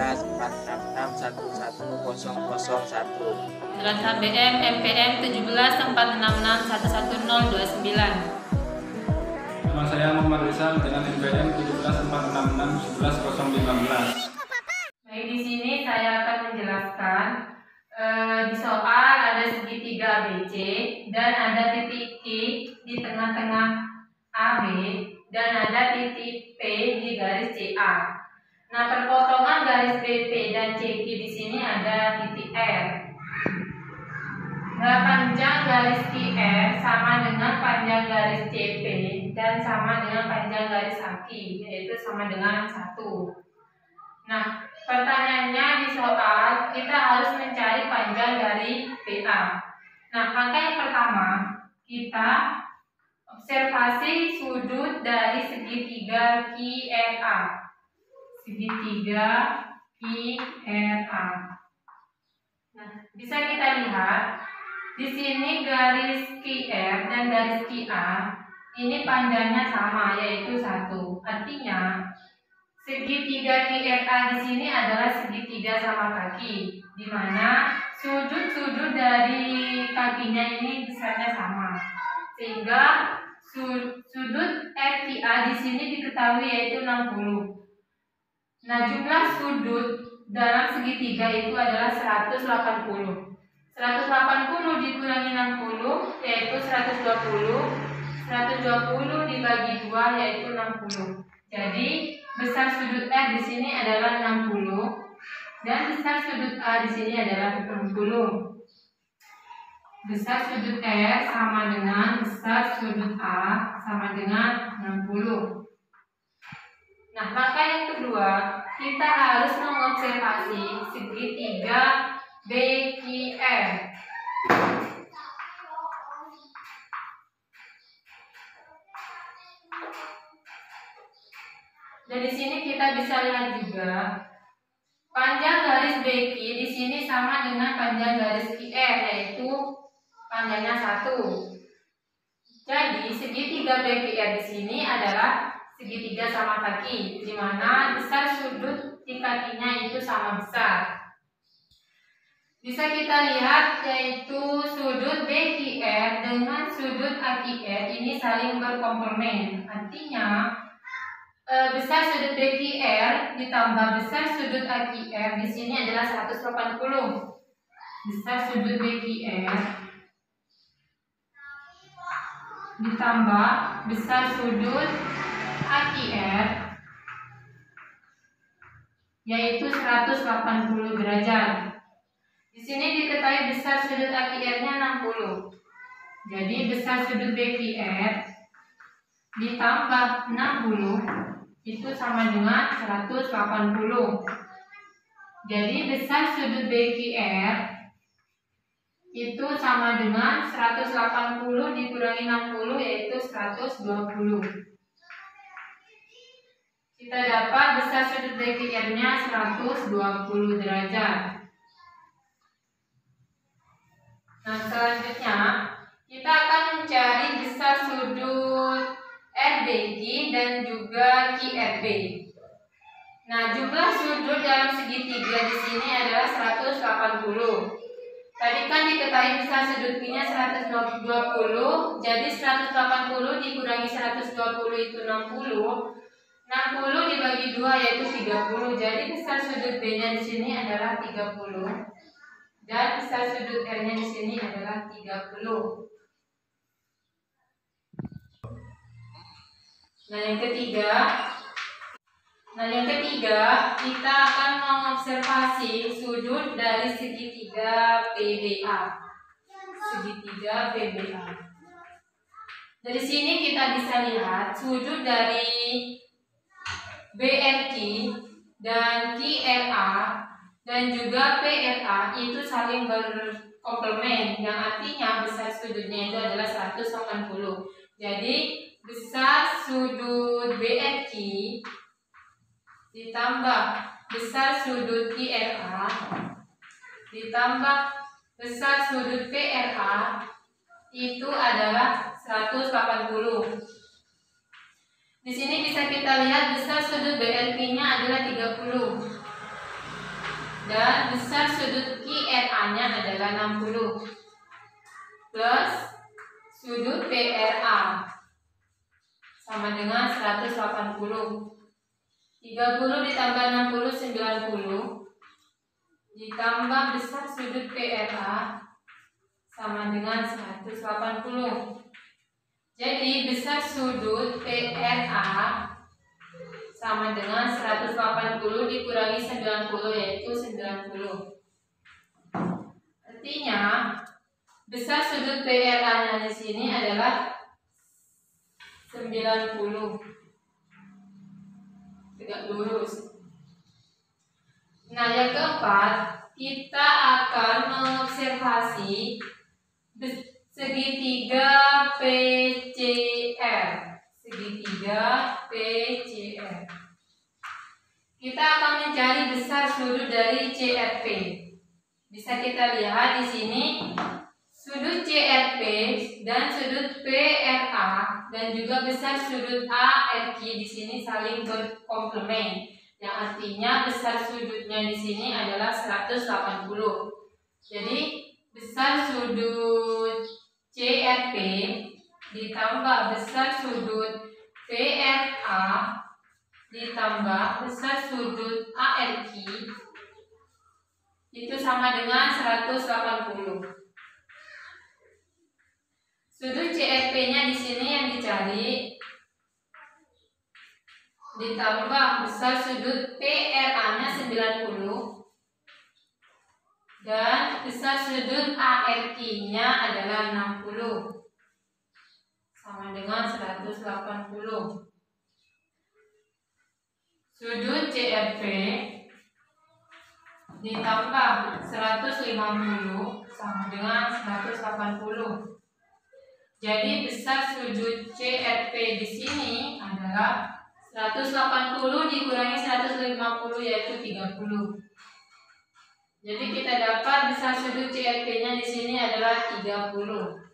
Surat HBM MPM 1746611029. Nama saya Muhammad Rizal dengan NPM 1746611015. Baik, di sini saya akan menjelaskan di soal ada segitiga ABC dan ada titik Q di tengah-tengah AB dan ada titik P di garis CA. Nah, perpotongan garis BP dan CQ di sini ada titik R. Nah, panjang garis QR sama dengan panjang garis CP dan sama dengan panjang garis AK, yaitu sama dengan 1. Nah, pertanyaannya di soal kita harus mencari panjang dari PA. Nah, langkah yang pertama kita observasi sudut dari segitiga QRA. Segitiga QRA. Nah, bisa kita lihat di sini garis QR dan garis QA ini panjangnya sama, yaitu 1. Artinya segitiga QRA di sini adalah segitiga sama kaki, di mana sudut-sudut dari kakinya ini besarnya sama, sehingga sudut RQA di sini diketahui yaitu 60. Nah, jumlah sudut dalam segitiga itu adalah 180. 180 dikurangi 60 yaitu 120. 120 dibagi 2 yaitu 60. Jadi besar sudut R di sini adalah 60 dan besar sudut A di sini adalah 60. Besar sudut R sama dengan besar sudut A sama dengan 60. Nah, langkah yang kedua, kita harus mengobservasi segitiga BQR. Dan di sini kita bisa lihat juga panjang garis BQ di sini sama dengan panjang garis QR, yaitu panjangnya 1. Jadi segitiga BQR di sini adalah segitiga sama kaki, di mana besar sudut di kakinya itu sama besar. Bisa kita lihat yaitu sudut BQR dengan sudut AQR ini saling berkomplement. Artinya besar sudut BQR ditambah besar sudut AQR di sini adalah 180. Besar sudut BQR ditambah besar sudut AQR yaitu 180 derajat. Di sini diketahui besar sudut AQR-nya 60. Jadi besar sudut BQR ditambah 60 itu sama dengan 180. Jadi besar sudut BQR itu sama dengan 180 dikurangi 60 yaitu 120. Kita dapat besar sudut BQR-nya 120 derajat. Nah, selanjutnya kita akan mencari besar sudut RBQ dan juga QRB. Nah, jumlah sudut dalam segitiga di sini adalah 180. Tadi kan diketahui besar sudut Q-nya 120, jadi 180 dikurangi 120 itu 60. 60 dibagi 2 yaitu 30. Jadi besar sudut B-nya di sini adalah 30. Dan besar sudut R-nya di sini adalah 30. Nah, yang ketiga kita akan mengobservasi sudut dari segitiga PBA. Segitiga PBA. Dari sini kita bisa lihat sudut dari BRQ dan QRA dan juga PRA itu saling berkomplement, yang artinya besar sudutnya itu adalah 180. Jadi besar sudut BRQ ditambah besar sudut QRA ditambah besar sudut PRA itu adalah 180. Di sini bisa kita lihat besar sudut BRQ-nya adalah 30. dan besar sudut QRA-nya adalah 60 plus sudut PRA sama dengan 180. 30 ditambah 60 90 ditambah besar sudut PRA sama dengan 180. Jadi besar sudut PRA sama dengan 180 dikurangi 90 yaitu 90. Artinya besar sudut PRA-nya di sini adalah 90. Tegak lurus. Nah, yang keempat, kita akan mengobservasi segitiga PCR. Segitiga PCR. Kita akan mencari besar sudut dari CRP. Bisa kita lihat di sini sudut CRP dan sudut PRA dan juga besar sudut ARQ di sini saling berkomplement. Yang artinya besar sudutnya di sini adalah 180. Jadi besar sudut CRP ditambah besar sudut PRA ditambah besar sudut ARQ itu sama dengan 180. Sudut CRP-nya di sini yang dicari ditambah besar sudut PRA-nya 90 dan besar sudut ARQ-nya adalah 60 sama dengan 180. Sudut CRP ditambah 150 sama dengan 180. Jadi besar sudut CRP di sini adalah 180 dikurangi 150 yaitu 30. Jadi kita dapat besar sudut CRP-nya di sini adalah 30.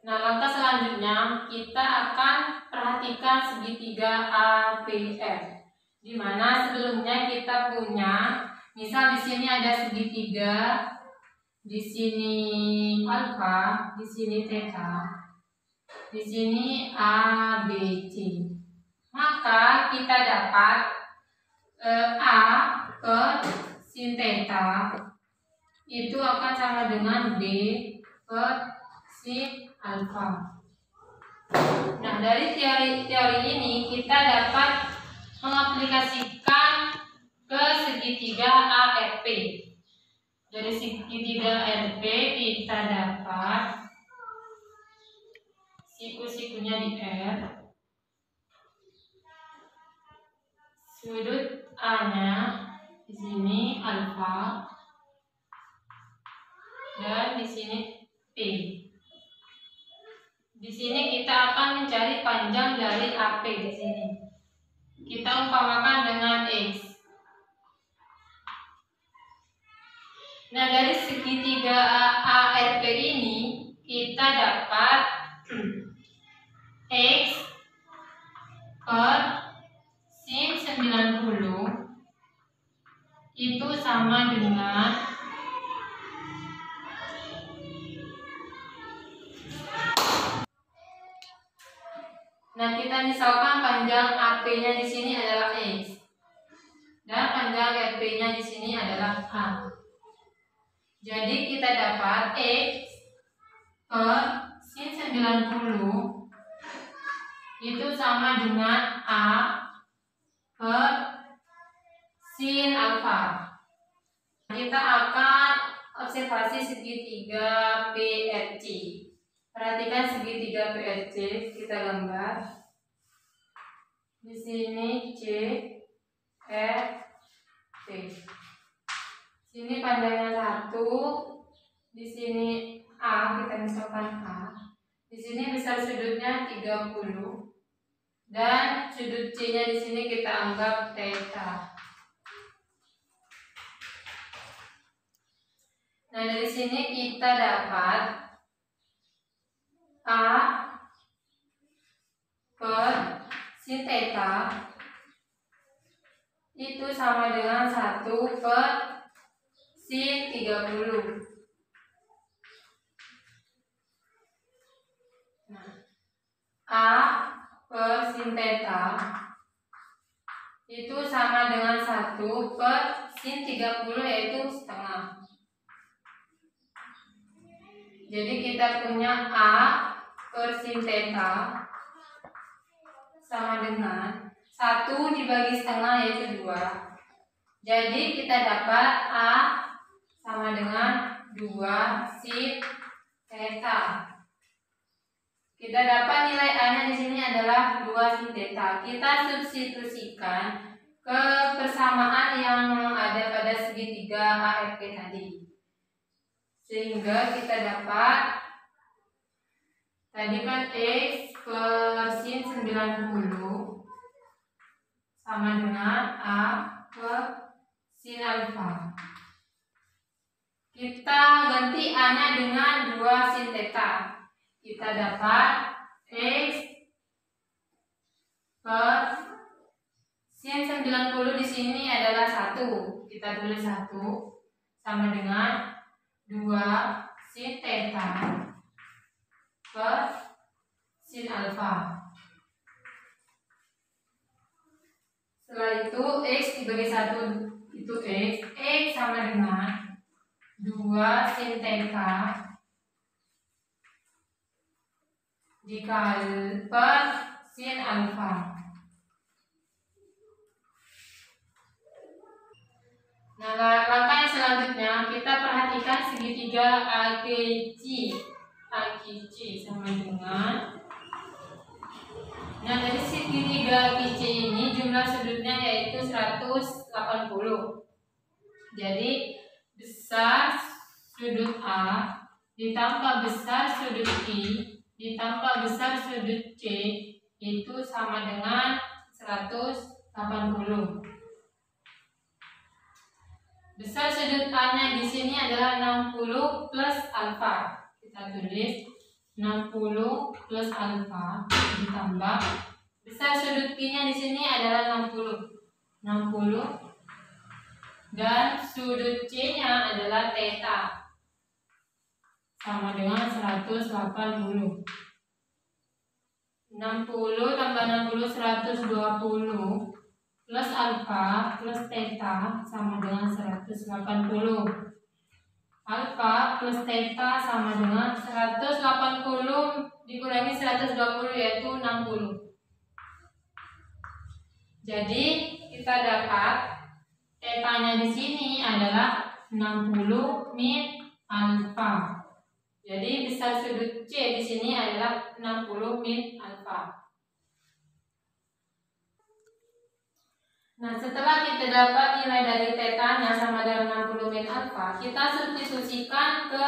Nah, langkah selanjutnya kita akan perhatikan segitiga APR. Di mana sebelumnya kita punya, misal di sini ada segitiga, di sini alfa, di sini theta, di sini ABC. Maka kita dapat A per sin theta itu akan sama dengan B per sin alfa. Nah, dari teori ini kita dapat mengaplikasikan ke segitiga ARP. Dari segitiga ARP kita dapat siku-sikunya di R, sudut A-nya di sini alfa dan di sini P. Di sini kita akan mencari panjang dari AP di sini. Kita umpamakan dengan X. Nah, dari segitiga ARP ini kita dapat X per sin 90 itu sama dengan Nah, kita misalkan panjang AP-nya di sini adalah X dan panjang RP-nya di sini adalah A. Jadi kita dapat X per sin 90 itu sama dengan A per sin alfa. Kita akan observasi segitiga PRC. Perhatikan segitiga PRC, kita gambar. Di sini C, F, T. Sini panjangnya 1, di sini A, kita misalkan A. Di sini besar sudutnya 30 dan sudut C-nya di sini kita anggap theta. Nah, dari sini kita dapat A per sin sin theta itu sama dengan 1 per sin 30. Nah, A per sin theta itu sama dengan 1 per sin 30 yaitu setengah. Jadi kita punya A per sin theta sama dengan 1 dibagi setengah yaitu 2. Jadi kita dapat A sama dengan 2 sin theta. Kita dapat nilai A-nya di sini adalah 2 sin theta. Kita substitusikan ke persamaan yang ada pada segitiga AFP tadi. Sehingga kita dapat tadi kan X per sin 90 sama dengan A per sin alfa. Kita ganti A-nya dengan 2 sin theta. Kita dapat X per sin 90 di sini adalah 1. Kita tulis 1 sama dengan 2 sin theta per sin alfa. Setelah itu X dibagi 1 itu X sama dengan 2 sin theta dikali per sin alfa. Nah, langkah yang selanjutnya kita perhatikan segitiga AGC sama dengan. Nah, dari segitiga AGC ini jumlah sudutnya yaitu 180. Jadi besar sudut A ditambah besar sudut I ditambah besar sudut C itu sama dengan 180. Besar sudut A-nya di sini adalah 60 plus alfa. Kita tulis 60 plus alfa ditambah besar sudut Q-nya di sini adalah 60 dan sudut C-nya adalah theta sama dengan 180. 60 tambah 60 120 plus alfa plus theta sama dengan 180. Alfa plus theta sama dengan 180 dikurangi 120 yaitu 60. Jadi kita dapat theta-nya di sini adalah 60 min alfa. Jadi besar sudut C di sini adalah 60 min alfa. Nah, setelah kita dapat nilai dari theta-nya sama dengan 60 min alfa, kita substitusikan ke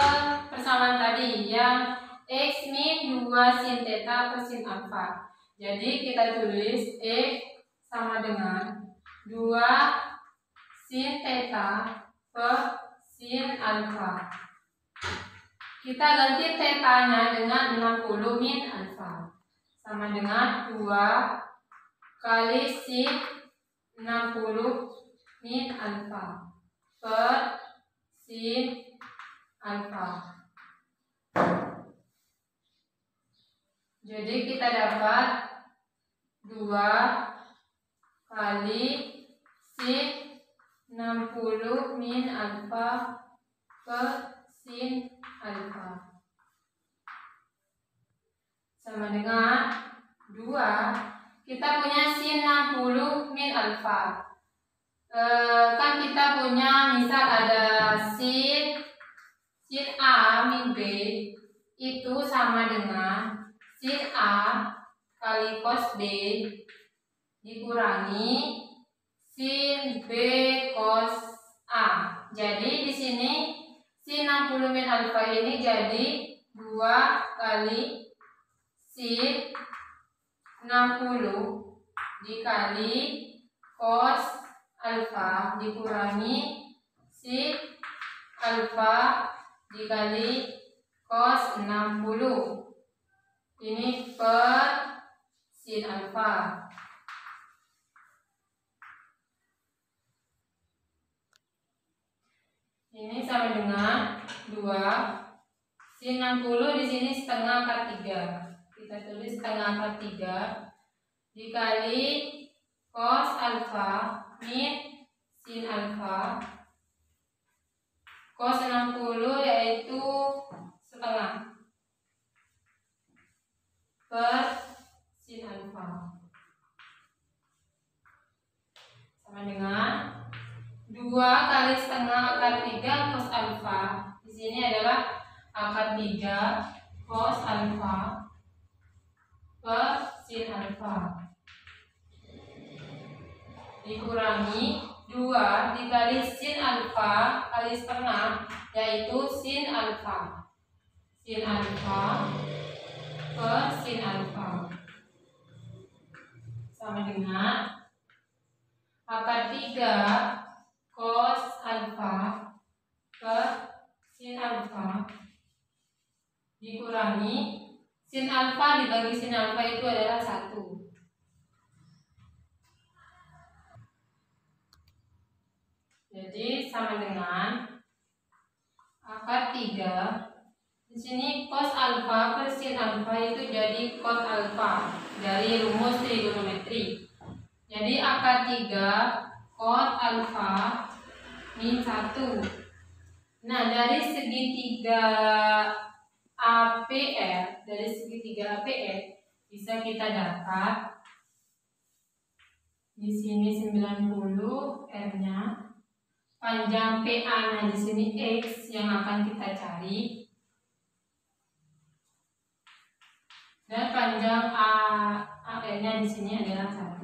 persamaan tadi yang X min 2 sin theta per sin alfa. Jadi kita tulis X sama dengan 2 sin theta per sin alfa. Kita ganti theta-nya dengan 60 min alfa sama dengan 2 kali sin 60 min alfa per sin alfa. Jadi kita dapat 2 kali sin 60 min alfa per sin alfa sama dengan 2. Kita punya sin 60 min alfa. Kan kita punya misal ada sin A min B itu sama dengan sin A kali cos B dikurangi sin B cos A. Jadi di sini sin 60 min alfa ini jadi 2 kali sin 60 dikali cos alfa dikurangi sin alfa dikali cos 60. Ini per sin alfa. Ini sama dengan 2. Sin 60 di sini setengah akar 3. Kita tulis setengah akar 3 dikali cos alfa min sin alfa. Cos 60 yaitu setengah per sin alfa sama dengan 2 kali setengah akar 3 cos alfa. Di sini adalah akar 3 cos alfa per sin alfa dikurangi 2 dikali sin alfa kali setengah yaitu sin alfa. Sin alfa per sin alfa sama dengan akar 3 cos alfa per sin alfa dikurangi sin alfa dibagi sin alfa itu adalah 1. Jadi sama dengan akar 3. Di sini cos alfa per sin alfa itu jadi cos alfa dari rumus trigonometri. Jadi akar 3 cos alfa min 1. Nah, dari segitiga APR, bisa kita dapat di sini 90 R-nya, panjang PA-nya di sini X yang akan kita cari, dan panjang AR-nya di sini adalah 1.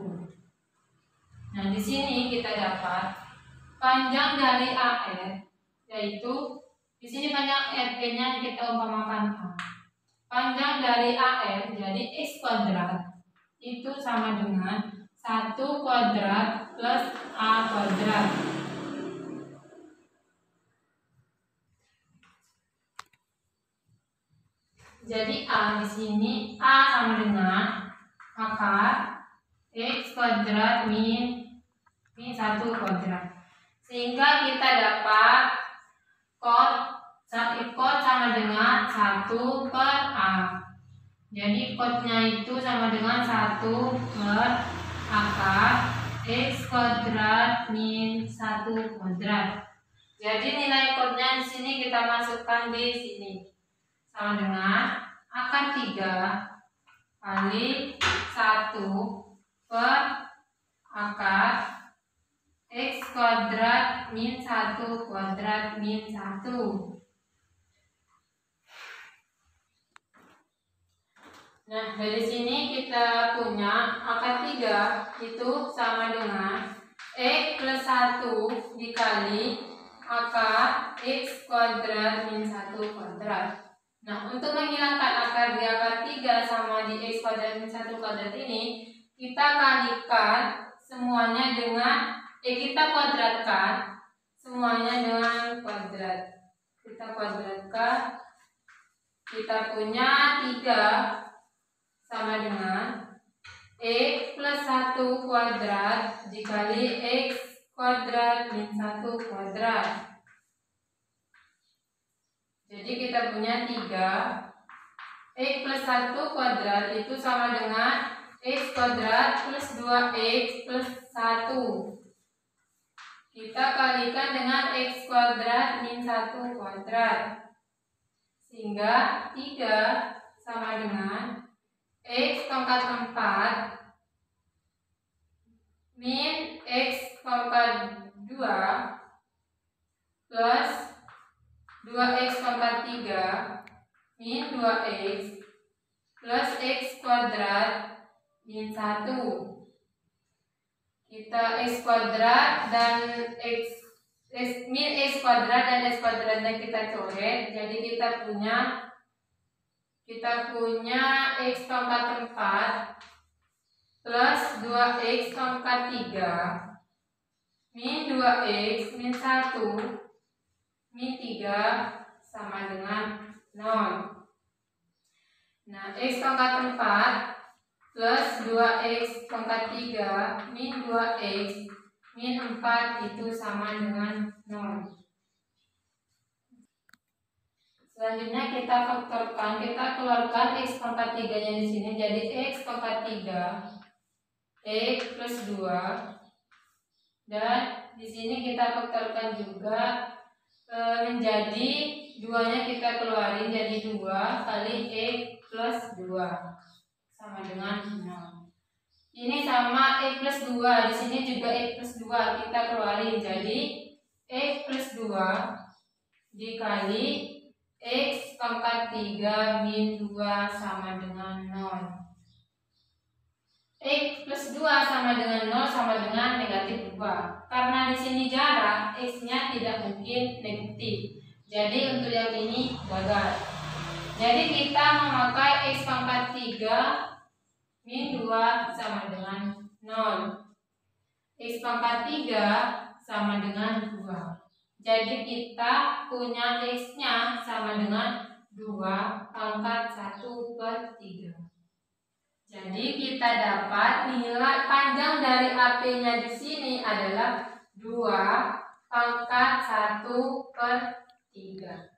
Nah, di sini kita dapat panjang dari AR yaitu di sini panjang RP-nya kita umpamakan A. Panjang dari AR jadi X kuadrat itu sama dengan 1 kuadrat plus A kuadrat. Jadi A di sini A sama dengan akar X kuadrat min 1 kuadrat. Sehingga kita dapat cos sama dengan 1 per A. Jadi cosnya itu sama dengan 1 per akar X kuadrat min 1 kuadrat. Jadi nilai cosnya di sini kita masukkan di sini. Sama dengan akar 3 kali 1 per akar X kuadrat min 1 kuadrat min 1. Nah, dari sini kita punya akar 3 itu sama dengan X plus 1 dikali akar X kuadrat min 1 kuadrat. Nah, untuk menghilangkan akar di akar 3 sama di X kuadrat min 1 kuadrat ini, kita kalikan semuanya dengan kita kuadratkan semuanya dengan kuadrat. Kita kuadratkan, kita punya 3 sama dengan X plus 1 kuadrat dikali X kuadrat min 1 kuadrat. Jadi kita punya 3 X plus 1 kuadrat itu sama dengan X kuadrat plus 2X plus 1. Kita kalikan dengan X kuadrat min 1 kuadrat. Sehingga 3 sama dengan X pangkat 4 min X pangkat 2 plus 2X pangkat 3 min 2X plus X kuadrat min 1. Kita X kuadrat dan min X kuadrat dan X kuadratnya kita coret. Jadi kita punya X pangkat 4 plus 2X pangkat 3 min 2X min 1 min 3 sama dengan 0. Nah, X pangkat 4 plus 2X pangkat 3 min 2X min 4 itu sama dengan 0. Selanjutnya kita faktorkan, kita keluarkan x pangkat 3-nya di sini jadi x pangkat 3 x plus 2, dan di sini kita faktorkan juga menjadi 2-nya kita keluarin jadi 2 kali x plus 2 sama dengan 0. Ini sama x plus 2, di sini juga x plus 2 kita keluarin jadi x plus 2 dikali x pangkat 3 min 2 sama dengan 0. X plus 2 sama dengan 0 sama dengan negatif 2. Karena di sini jarak, x-nya tidak mungkin negatif. Jadi untuk yang ini gagal. Jadi kita memakai x pangkat 3 min 2 sama dengan 0. X pangkat 3 sama dengan 2. Jadi kita punya x-nya sama dengan 2 pangkat 1/3. Jadi kita dapat nilai panjang dari AP-nya di sini adalah 2 pangkat 1/3.